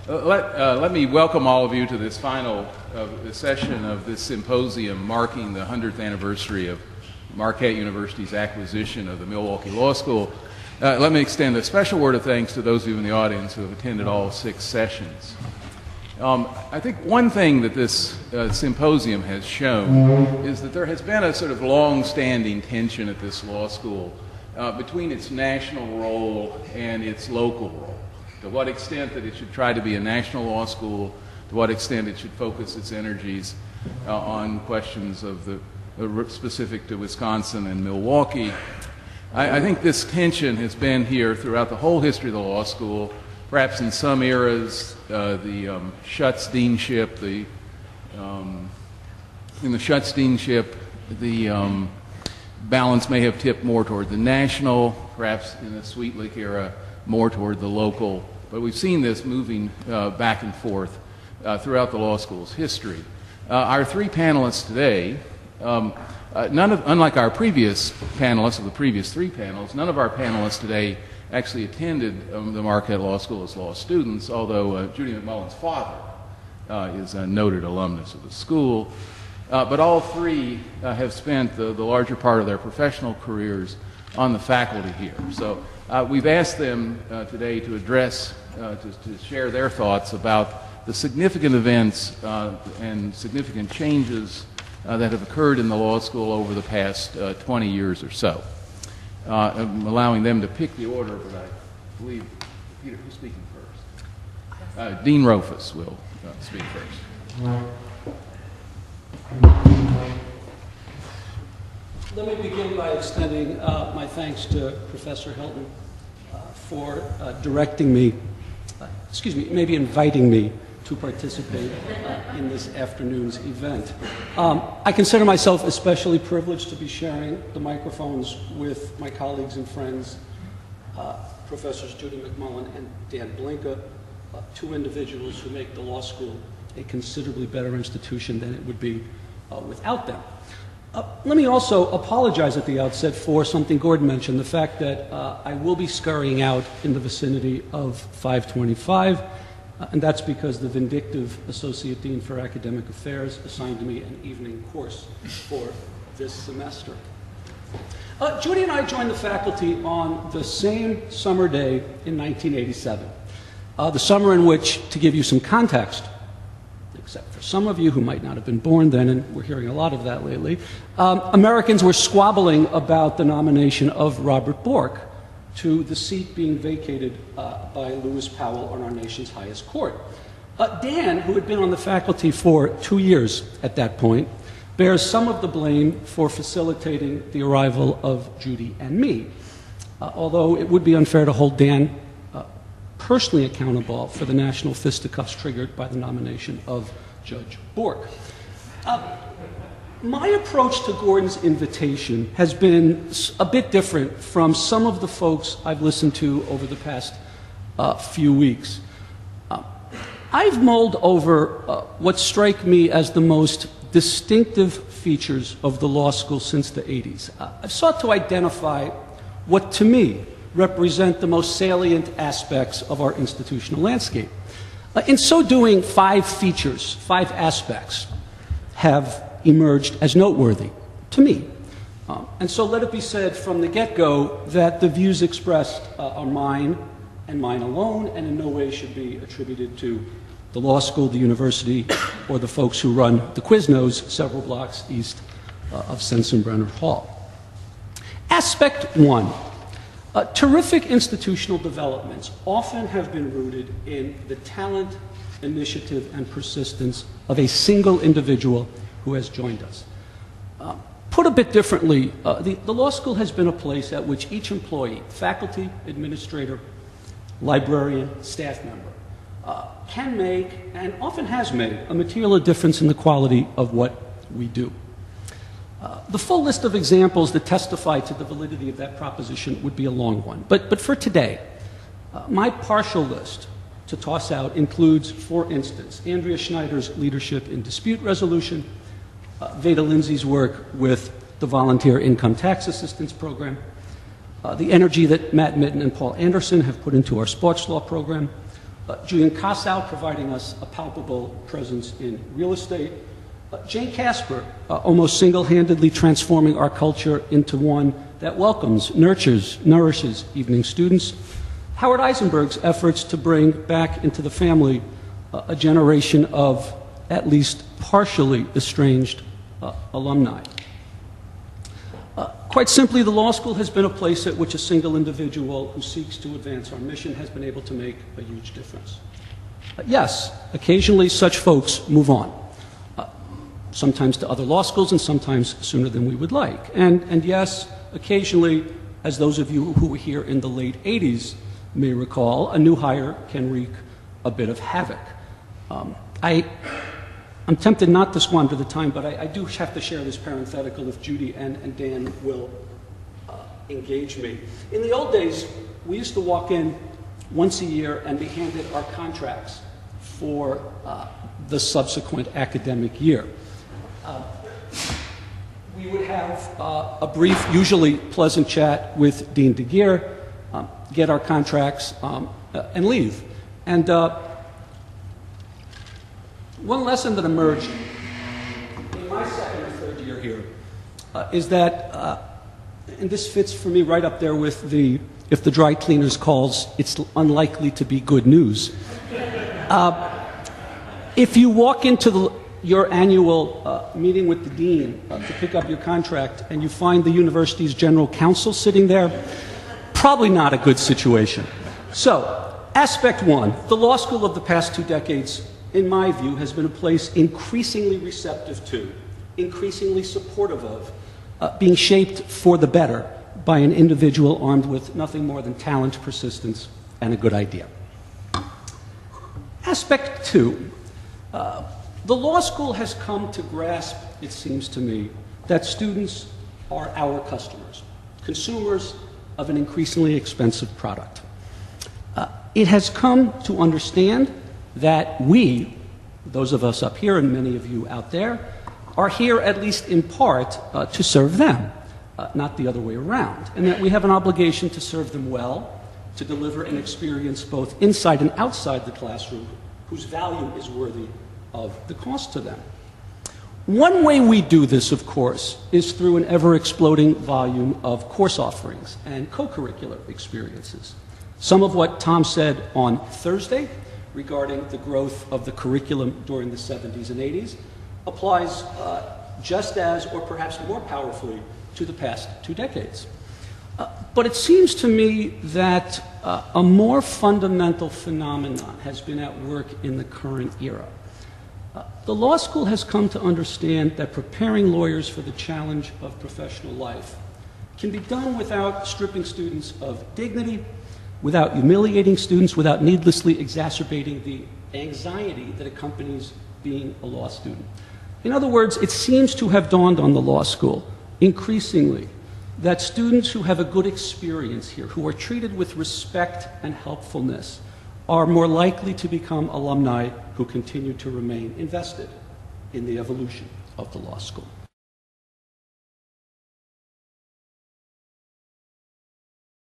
Let me welcome all of you to this final session of this symposium marking the 100th anniversary of Marquette University's acquisition of the Milwaukee Law School. Let me extend a special word of thanks to those of you in the audience who have attended all 6 sessions. I think one thing that this symposium has shown is that there has been a sort of long-standing tension at this law school between its national role and its local role. To what extent that it should try to be a national law school, to what extent it should focus its energies on questions of the specific to Wisconsin and Milwaukee. I think this tension has been here throughout the whole history of the law school. Perhaps in some eras, the Schutz deanship, in the Schutz deanship, the balance may have tipped more toward the national, perhaps in the Sweetlick era, more toward the local. But we've seen this moving back and forth throughout the law school's history. Our 3 panelists today, unlike our previous panelists of the previous 3 panels, none of our panelists today actually attended the Marquette Law School as law students, although Judy McMullen's father is a noted alumnus of the school. But all 3 have spent the larger part of their professional careers on the faculty here. So we've asked them today to address, to share their thoughts about the significant events and significant changes that have occurred in the law school over the past 20 years or so. I'm allowing them to pick the order, but I believe, Peter, who's speaking first? Dean Rofes will speak first. Let me begin by extending my thanks to Professor Hilton for directing me, maybe inviting me to participate in this afternoon's event. I consider myself especially privileged to be sharing the microphones with my colleagues and friends, Professors Judy McMullen and Dan Blinka, 2 individuals who make the law school a considerably better institution than it would be without them. Let me also apologize at the outset for something Gordon mentioned, the fact that I will be scurrying out in the vicinity of 5:25, and that's because the vindictive Associate Dean for Academic Affairs assigned me an evening course for this semester. Judy and I joined the faculty on the same summer day in 1987, the summer in which, to give you some context, except for some of you who might not have been born then, and we're hearing a lot of that lately, Americans were squabbling about the nomination of Robert Bork to the seat being vacated by Lewis Powell on our nation's highest court. Dan, who had been on the faculty for 2 years at that point, bears some of the blame for facilitating the arrival of Judy and me, although it would be unfair to hold Dan personally accountable for the national fisticuffs triggered by the nomination of Judge Bork. My approach to Gordon's invitation has been a bit different from some of the folks I've listened to over the past few weeks. I've mulled over what strike me as the most distinctive features of the law school since the 80s. I've sought to identify what, to me, represent the most salient aspects of our institutional landscape. In so doing, 5 features, 5 aspects have emerged as noteworthy to me. And so let it be said from the get-go that the views expressed are mine and mine alone, and in no way should be attributed to the law school, the university, or the folks who run the Quiznos several blocks east of Sensenbrenner Hall. Aspect 1. Terrific institutional developments often have been rooted in the talent, initiative, and persistence of a single individual who has joined us. Put a bit differently, the law school has been a place at which each employee, faculty, administrator, librarian, staff member, can make, and often has made, a material difference in the quality of what we do. The full list of examples that testify to the validity of that proposition would be a long one. But for today, my partial list to toss out includes, for instance, Andrea Schneider's leadership in dispute resolution, Veda Lindsay's work with the Volunteer Income Tax Assistance Program, the energy that Matt Mitten and Paul Anderson have put into our sports law program, Julian Kossow providing us a palpable presence in real estate, Jane Casper almost single-handedly transforming our culture into one that welcomes, nurtures, nourishes evening students, Howard Eisenberg's efforts to bring back into the family a generation of at least partially estranged alumni. Quite simply, the law school has been a place at which a single individual who seeks to advance our mission has been able to make a huge difference. Yes, occasionally such folks move on, sometimes to other law schools and sometimes sooner than we would like. And yes, occasionally, as those of you who were here in the late 80s may recall, a new hire can wreak a bit of havoc. I'm tempted not to squander the time, but I do have to share this parenthetical if Judy and Dan will engage me. In the old days, we used to walk in once a year and be handed our contracts for the subsequent academic year. We would have a brief, usually pleasant chat with Dean DeGeer, get our contracts, and leave. And one lesson that emerged in my second or third year here is that, and this fits for me right up there with the, if the dry cleaners calls, it's unlikely to be good news. If you walk into your annual meeting with the dean to pick up your contract and you find the university's general counsel sitting there, probably not a good situation. So, aspect one, the law school of the past 2 decades, in my view, has been a place increasingly receptive to, increasingly supportive of, being shaped for the better by an individual armed with nothing more than talent, persistence, and a good idea. Aspect two, the law school has come to grasp, it seems to me, that students are our customers, consumers of an increasingly expensive product. It has come to understand that we, those of us up here and many of you out there, are here at least in part to serve them, not the other way around, and that we have an obligation to serve them well, to deliver an experience both inside and outside the classroom whose value is worthy of the cost to them. One way we do this, of course, is through an ever-exploding volume of course offerings and co-curricular experiences. Some of what Tom said on Thursday regarding the growth of the curriculum during the 70s and 80s applies just as, or perhaps more powerfully, to the past 2 decades. But it seems to me that a more fundamental phenomenon has been at work in the current era. The law school has come to understand that preparing lawyers for the challenge of professional life can be done without stripping students of dignity, without humiliating students, without needlessly exacerbating the anxiety that accompanies being a law student. In other words, it seems to have dawned on the law school increasingly that students who have a good experience here, who are treated with respect and helpfulness, are more likely to become alumni who continue to remain invested in the evolution of the law school.